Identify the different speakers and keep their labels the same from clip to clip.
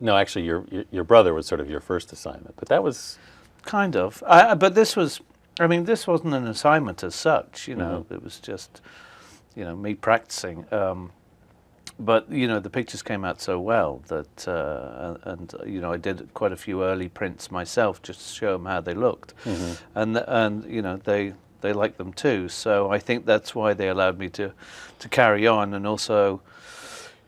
Speaker 1: No, actually, your brother was sort of your first assignment, but that was
Speaker 2: Kind of. But this was, I mean, this wasn't an assignment as such, you know. It was just, you know, me practicing. But, you know, the pictures came out so well that, and you know, I did quite a few early prints myself just to show them how they looked. And you know, they liked them too. So I think that's why they allowed me to carry on. And also,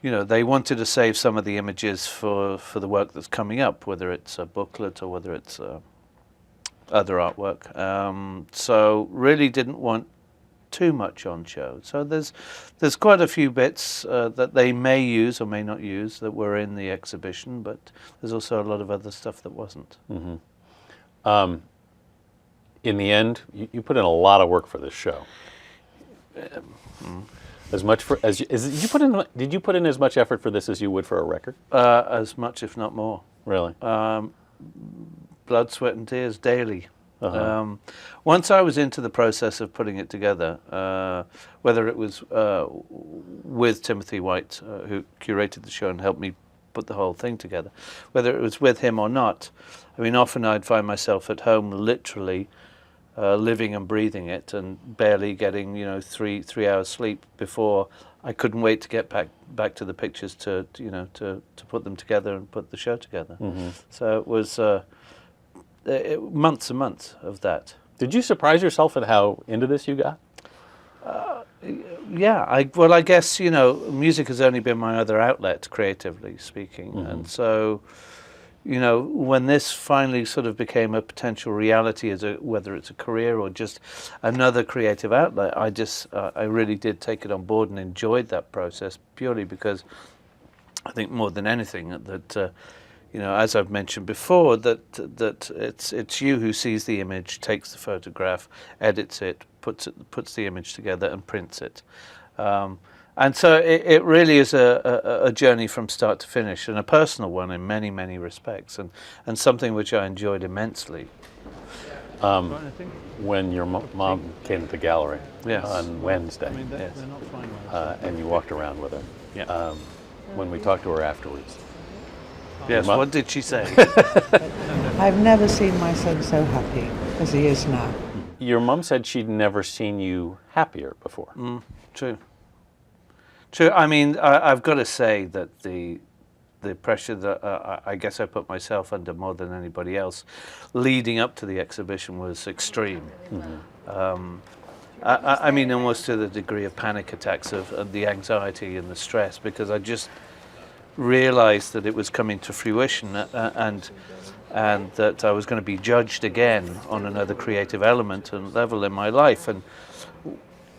Speaker 2: you know, they wanted to save some of the images for the work that's coming up, whether it's a booklet or whether it's other artwork. So really didn't want too much on show. So there's quite a few bits that they may use or may not use that were in the exhibition, but there's also a lot of other stuff that wasn't.
Speaker 1: in the end, you put in a lot of work for this show. As much for as did you put in as much effort for this as you would for a record?
Speaker 2: As much, if not more.
Speaker 1: Really?
Speaker 2: Blood, sweat, and tears daily. Once I was into the process of putting it together, whether it was with Timothy White, who curated the show and helped me put the whole thing together, whether it was with him or not, I mean, often I'd find myself at home literally living and breathing it, and barely getting, you know, three hours sleep before I couldn't wait to get back to the pictures to put them together and put the show together. So it was months and months of that.
Speaker 1: Did you surprise yourself at how into this you got?
Speaker 2: Yeah, I guess, you know, music has only been my other outlet, creatively speaking, and so, you know, when this finally sort of became a potential reality as whether it's a career or just another creative outlet, I really did take it on board and enjoyed that process, purely because I think more than anything that you know, as I've mentioned before, that it's you who sees the image, takes the photograph, edits it, puts the image together, and prints it. And so it really is a journey from start to finish, and a personal one in many, many respects, and something which I enjoyed immensely.
Speaker 1: When your mom came to the gallery on Wednesday, and you walked around with her, when we talked to her afterwards,
Speaker 2: what did she say?
Speaker 3: I've never seen my son so happy as he is now.
Speaker 1: Your mum said she'd never seen you happier before.
Speaker 2: True. I mean, I've got to say that the pressure that I guess I put myself under more than anybody else leading up to the exhibition was extreme. I mean, almost to the degree of panic attacks of the anxiety and the stress, because I just realized that it was coming to fruition, and that I was going to be judged again on another creative element and level in my life, and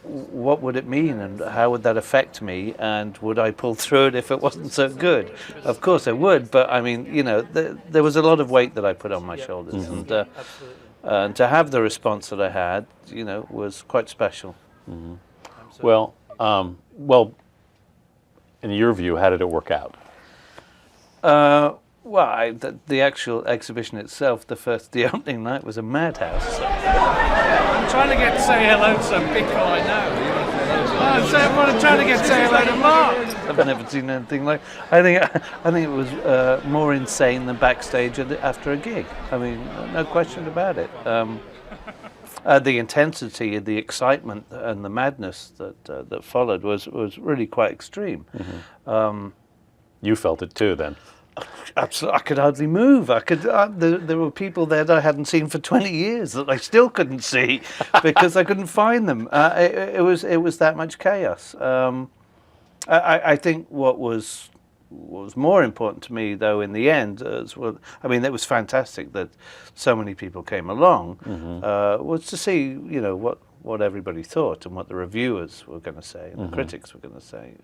Speaker 2: what would it mean, and how would that affect me, and would I pull through it if it wasn't so good? Of course I would, but I mean, you know, there was a lot of weight that I put on my shoulders, and to have the response that I had, you know, was quite special.
Speaker 1: Well, in your view, how did it work out?
Speaker 2: Well, the actual exhibition itself, the opening night was a madhouse.
Speaker 4: I'm trying to get to say hello to some people I know. I'm trying to get to say hello to Mark.
Speaker 2: I've never seen anything like. I think it was more insane than backstage after a gig. I mean, no question about it. The intensity, the excitement, and the madness that followed was really quite extreme.
Speaker 1: You felt it too, then.
Speaker 2: Absolutely, I could hardly move. There were people there that I hadn't seen for 20 years that I still couldn't see because I couldn't find them. It was that much chaos. I think what was more important to me, though, in the end, I mean, it was fantastic that so many people came along, was to see, you know, what everybody thought and what the reviewers were going to say and the critics were going to say.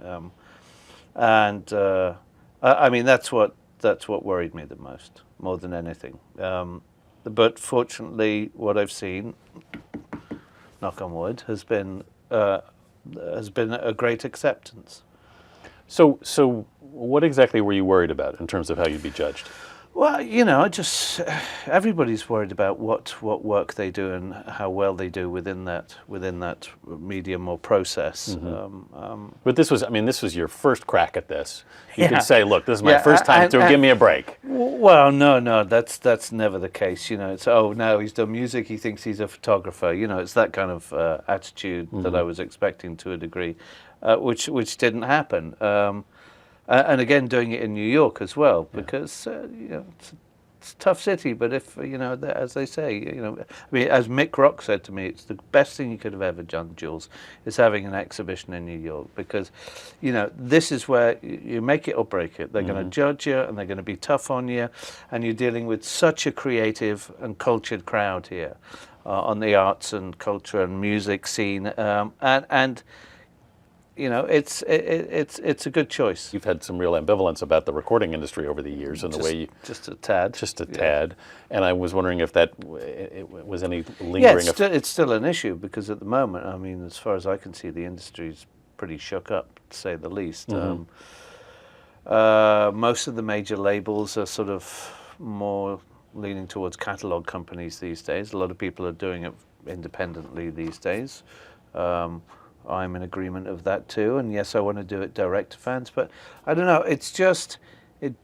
Speaker 2: I mean, that's what worried me the most, more than anything. But fortunately, what I've seen, knock on wood, has been a great acceptance.
Speaker 1: So what exactly were you worried about in terms of how you'd be judged?
Speaker 2: Well, you know, I just everybody's worried about what work they do and how well they do within that medium or process.
Speaker 1: But this was, I mean, this was your first crack at this. You
Speaker 2: Yeah.
Speaker 1: could say, look, this is my
Speaker 2: Yeah,
Speaker 1: first time
Speaker 2: and-
Speaker 1: through, give me a break.
Speaker 2: Well, no, that's never the case. You know, it's no, he's done music. He thinks he's a photographer. You know, it's that kind of attitude that I was expecting to a degree, which didn't happen. And again, doing it in New York as well, because you know it's a tough city. But if you know, as they say, you know, I mean, as Mick Rock said to me, it's the best thing you could have ever done, Jules, is having an exhibition in New York, because, you know, this is where you make it or break it. They're going to judge you, and they're going to be tough on you, and you're dealing with such a creative and cultured crowd here on the arts and culture and music scene, and you know, it's a good choice.
Speaker 1: You've had some real ambivalence about the recording industry over the years and the way you...
Speaker 2: Just a tad.
Speaker 1: Just a tad. And I was wondering if that it was any lingering...
Speaker 2: Yeah, it's still an issue, because at the moment, I mean, as far as I can see, the industry's pretty shook up, to say the least. Most of the major labels are sort of more leaning towards catalog companies these days. A lot of people are doing it independently these days. I'm in agreement of that too, and yes, I want to do it direct to fans, but I don't know, it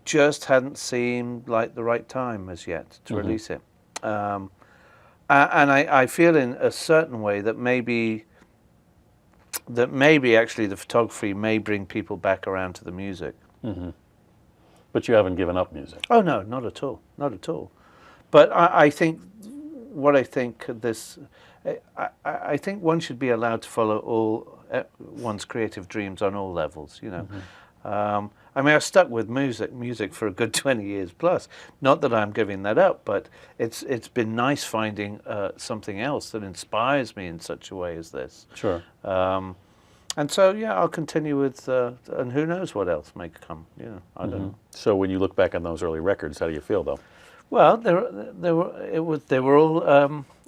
Speaker 2: just hadn't seemed like the right time as yet to release it. And I feel in a certain way that maybe actually the photography may bring people back around to the music.
Speaker 1: But you haven't given up music.
Speaker 2: Oh no, not at all, not at all. But I think I think one should be allowed to follow all one's creative dreams on all levels, you know. I mean, I stuck with music for a good 20 years plus. Not that I'm giving that up, but it's been nice finding something else that inspires me in such a way as this.
Speaker 1: Sure.
Speaker 2: And so, yeah, I'll continue with, and who knows what else may come, you know, I don't know.
Speaker 1: So when you look back on those early records, how do you feel, though?
Speaker 2: Well,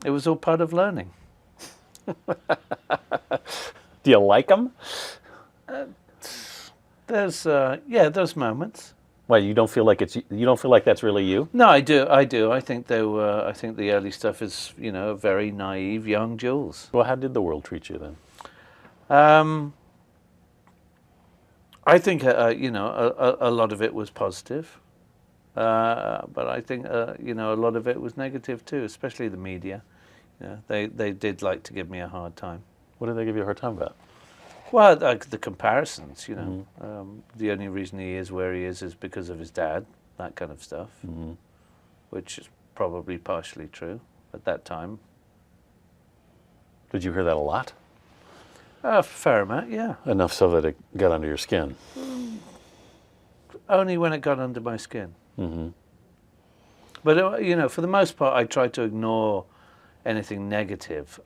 Speaker 2: it was all part of learning.
Speaker 1: Do you like them?
Speaker 2: There's moments.
Speaker 1: Well, you don't feel like that's really you?
Speaker 2: No, I do. I think the early stuff is, you know, very naive young Jules.
Speaker 1: Well, how did the world treat you then?
Speaker 2: I think you know, a lot of it was positive. But I think you know, a lot of it was negative too, especially the media. Yeah, they did like to give me a hard time.
Speaker 1: What did they give you a hard time about?
Speaker 2: Well, like the comparisons, you know. The only reason he is where he is because of his dad, that kind of stuff, which is probably partially true at that time.
Speaker 1: Did you hear that a lot?
Speaker 2: A fair amount, yeah.
Speaker 1: Enough so that it got under your skin.
Speaker 2: Only when it got under my skin. But you know, for the most part, I tried to ignore anything negative.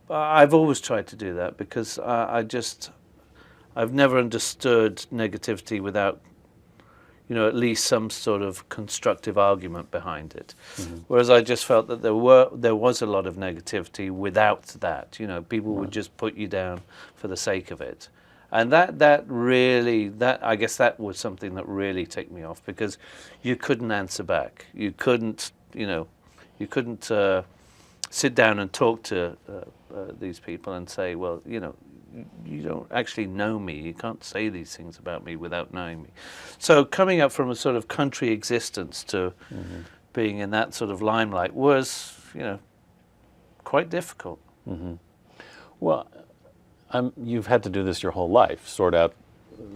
Speaker 2: I've always tried to do that, because I've never understood negativity without, you know, at least some sort of constructive argument behind it. Whereas I just felt that there was a lot of negativity without that. You know, people would just put you down for the sake of it. And that really, I guess that was something that really ticked me off, because you couldn't answer back. You couldn't, you know, sit down and talk to these people and say, well, you know, you don't actually know me. You can't say these things about me without knowing me. So coming up from a sort of country existence to being in that sort of limelight was, you know, quite difficult.
Speaker 1: Well, you've had to do this your whole life, sort out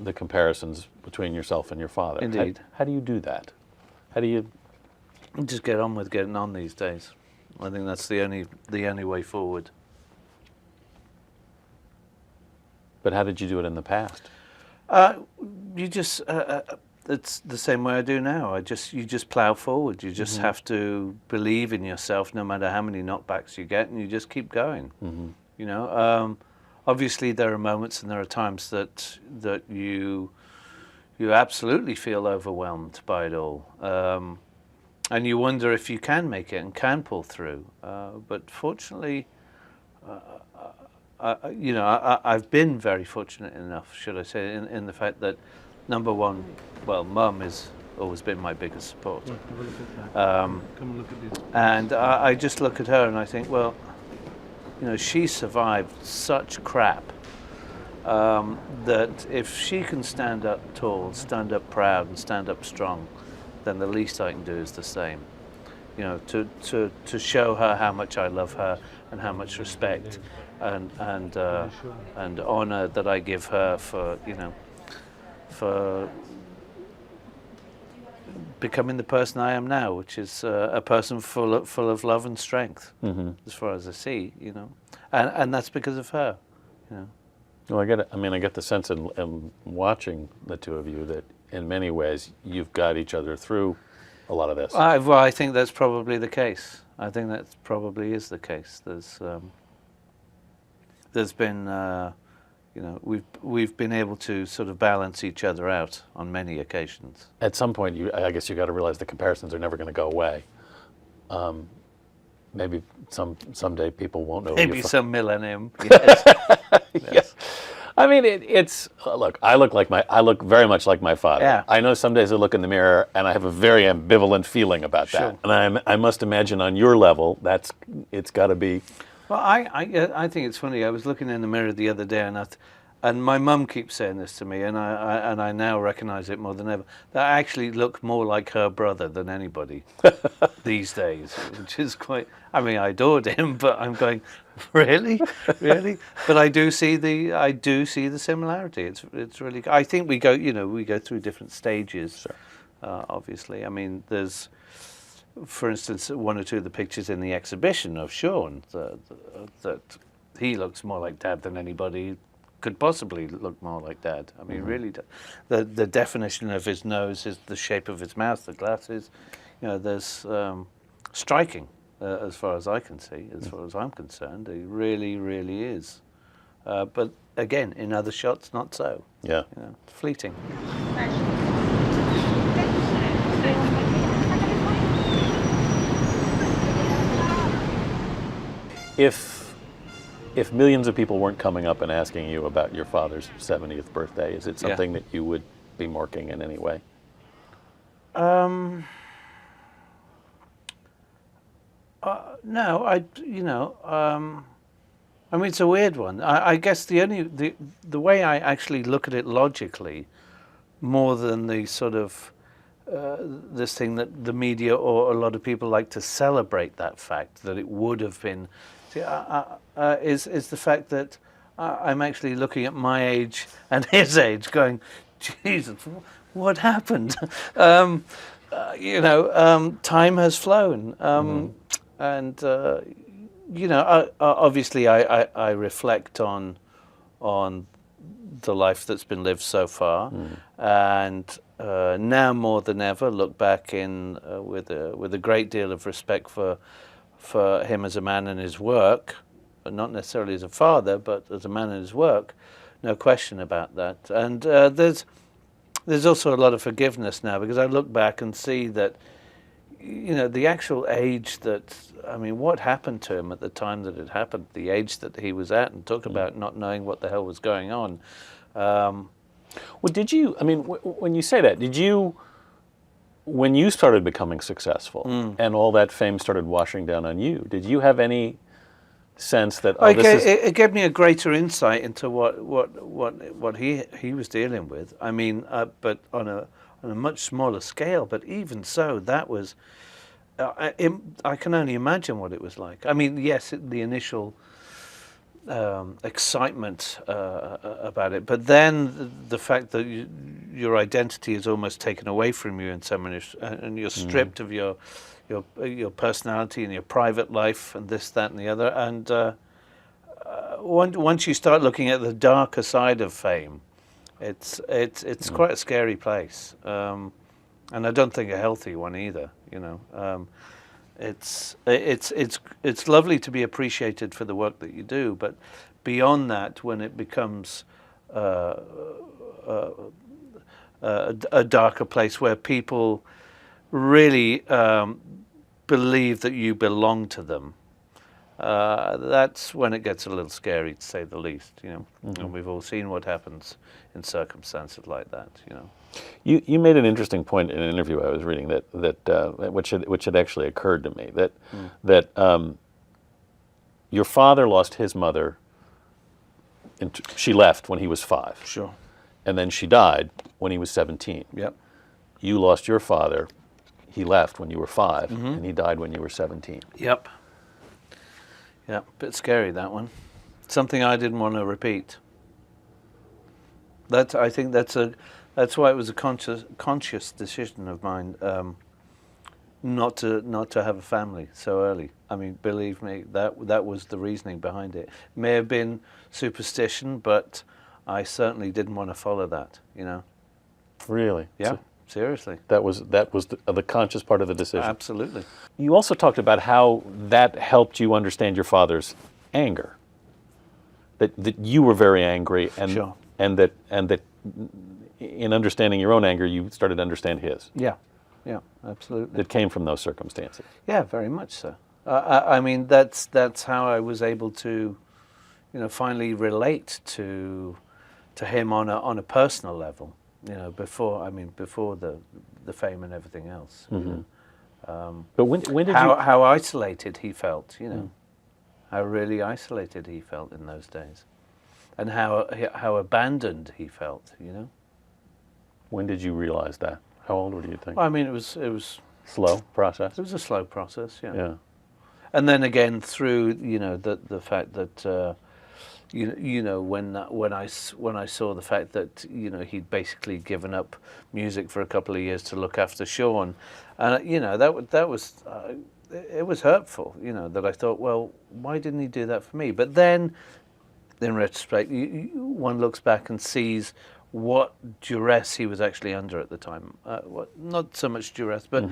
Speaker 1: the comparisons between yourself and your father.
Speaker 2: Indeed.
Speaker 1: How do you do that? How do you...
Speaker 2: Just get on with getting on these days. I think that's the only way forward.
Speaker 1: But how did you do it in the past?
Speaker 2: You just it's the same way I do now. You just plow forward. You just have to believe in yourself, no matter how many knockbacks you get, and you just keep going. You know, obviously there are moments and there are times that you absolutely feel overwhelmed by it all, and you wonder if you can make it and can pull through. But fortunately, you know, I've been very fortunate enough, should I say, in the fact that, number one, well, Mum is always been my biggest support.
Speaker 4: Have a look at that. Come and look at this.
Speaker 2: And I just look at her and I think, well, she survived such crap that if she can stand up tall, stand up proud, and stand up strong, then the least I can do is the same. To show her how much I love her and how much respect and honor that I give her for becoming the person I am now, which is a person full of love and strength, as far as I see, and that's because of her.
Speaker 1: Well, I get it. I mean, I get the sense in watching the two of you that in many ways you've got each other through a lot of this.
Speaker 2: Well, I think that's probably the case. I think that probably is the case. There's been, we've been able to sort of balance each other out on many occasions.
Speaker 1: At some point, I guess you got to realize the comparisons are never going to go away. Maybe someday people won't know.
Speaker 2: Maybe some millennium. Yes.
Speaker 1: Yes. I mean, it's look. I look very much like my father.
Speaker 2: Yeah.
Speaker 1: I know some days I look in the mirror and I have a very ambivalent feeling about that. And I must imagine on your level, it's got to be.
Speaker 2: Well, I think it's funny. I was looking in the mirror the other day, and my mum keeps saying this to me, and I now recognise it more than ever. That I actually look more like her brother than anybody these days, which is quite. I mean, I adored him, but I'm going, really. But I do see the similarity. It's really. I think we go through different stages.
Speaker 1: Sure.
Speaker 2: Obviously, I mean, there's. For instance, one or two of the pictures in the exhibition of Sean, that he looks more like Dad than anybody could possibly look more like Dad. I mean, really, the definition of his nose, the shape of his mouth, the glasses, there's striking as far as I can see, as far as I'm concerned. He really, really is. But again, in other shots, not so.
Speaker 1: Yeah.
Speaker 2: Fleeting.
Speaker 1: If millions of people weren't coming up and asking you about your father's 70th birthday, is it something that you would be marking in any way?
Speaker 2: No, I mean, it's a weird one. I guess the way I actually look at it logically, more than the sort of this thing that the media or a lot of people like to celebrate that fact that it would have been, is the fact that I'm actually looking at my age and his age, going, Jesus, what happened? Time has flown, and obviously I reflect on the life that's been lived so far, and now more than ever look back with a great deal of respect for him as a man and his work, but not necessarily as a father, but as a man and his work. No question about that. And there's also a lot of forgiveness now, because I look back and see that, the actual age what happened to him at the time that it happened, the age that he was at, and talk about not knowing what the hell was going on.
Speaker 1: Well, when you say that, when you started becoming successful and all that fame started washing down on you, did you have any sense that
Speaker 2: it gave me a greater insight into what he was dealing with? I mean, but on a much smaller scale. But even so, that was I can only imagine what it was like. I mean, yes, the initial excitement about it, but then the fact that your identity is almost taken away from you in some ways, and you're stripped of your personality and your private life and this, that, and the other. And once you start looking at the darker side of fame, it's quite a scary place, and I don't think a healthy one either. It's lovely to be appreciated for the work that you do, but beyond that, when it becomes a darker place where people really believe that you belong to them, that's when it gets a little scary, to say the least. You know, and we've all seen what happens in circumstances like that. You know.
Speaker 1: You made an interesting point in an interview I was reading which had actually occurred to me that your father lost his mother. She left when he was 5.
Speaker 2: Sure.
Speaker 1: And then she died when he was 17.
Speaker 2: Yep.
Speaker 1: You lost your father. He left when you were 5, and he died when you were 17.
Speaker 2: Yep. Yeah, bit scary, that one. Something I didn't want to repeat. I think that's why it was a conscious decision of mine not to have a family so early. I mean, believe me, that was the reasoning behind it. May have been superstition, but I certainly didn't want to follow that. You know.
Speaker 1: Really?
Speaker 2: Yeah.
Speaker 1: So
Speaker 2: seriously.
Speaker 1: that was the conscious part of the decision.
Speaker 2: Absolutely.
Speaker 1: You also talked about how that helped you understand your father's anger. That you were very angry, and
Speaker 2: Sure.
Speaker 1: and that in understanding your own anger, you started to understand his.
Speaker 2: Yeah. Yeah. Absolutely.
Speaker 1: That came from those circumstances.
Speaker 2: Yeah, very much so. I mean, that's how I was able to, finally relate to him on a personal level. Before the fame and everything else.
Speaker 1: But when did
Speaker 2: how isolated he felt, how really isolated he felt in those days, and how abandoned he felt,
Speaker 1: When did you realize that? How old were you think?
Speaker 2: Well, I mean, it was
Speaker 1: Slow process.
Speaker 2: It was a slow process, yeah.
Speaker 1: Yeah.
Speaker 2: And then again through the fact that when I saw the fact that he'd basically given up music for a couple of years to look after Sean, and that was it was hurtful, that I thought, well, why didn't he do that for me? But then, in retrospect, one looks back and sees what duress he was actually under at the time. Not so much duress, but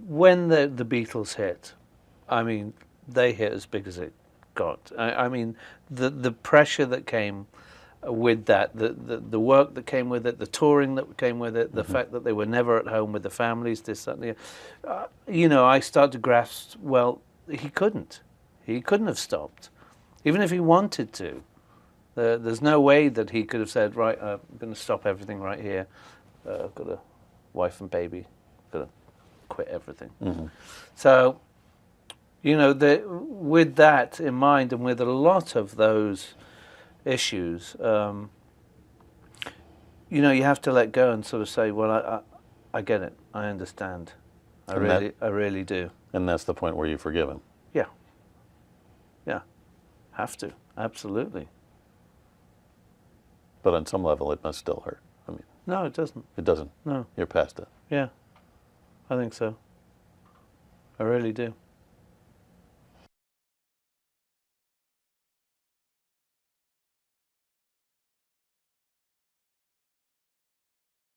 Speaker 2: when the Beatles hit, I mean, they hit as big as it got. I mean, the pressure that came with that, the work that came with it, the touring that came with it, the fact that they were never at home with the families, this, that, and the other. I started to grasp, well, he couldn't have stopped, even if he wanted to. There's no way that he could have said, right, I'm going to stop everything right here. I've got a wife and baby. I've got to quit everything. So, with that in mind, and with a lot of those issues, you have to let go and sort of say, well, I get it. I understand. I really do.
Speaker 1: And that's the point where you forgive him.
Speaker 2: Yeah. Yeah. Have to. Absolutely.
Speaker 1: But on some level, it must still hurt. I mean,
Speaker 2: No, it doesn't.
Speaker 1: it doesn't.
Speaker 2: No.
Speaker 1: You're past it.
Speaker 2: Yeah. I think so. I really do.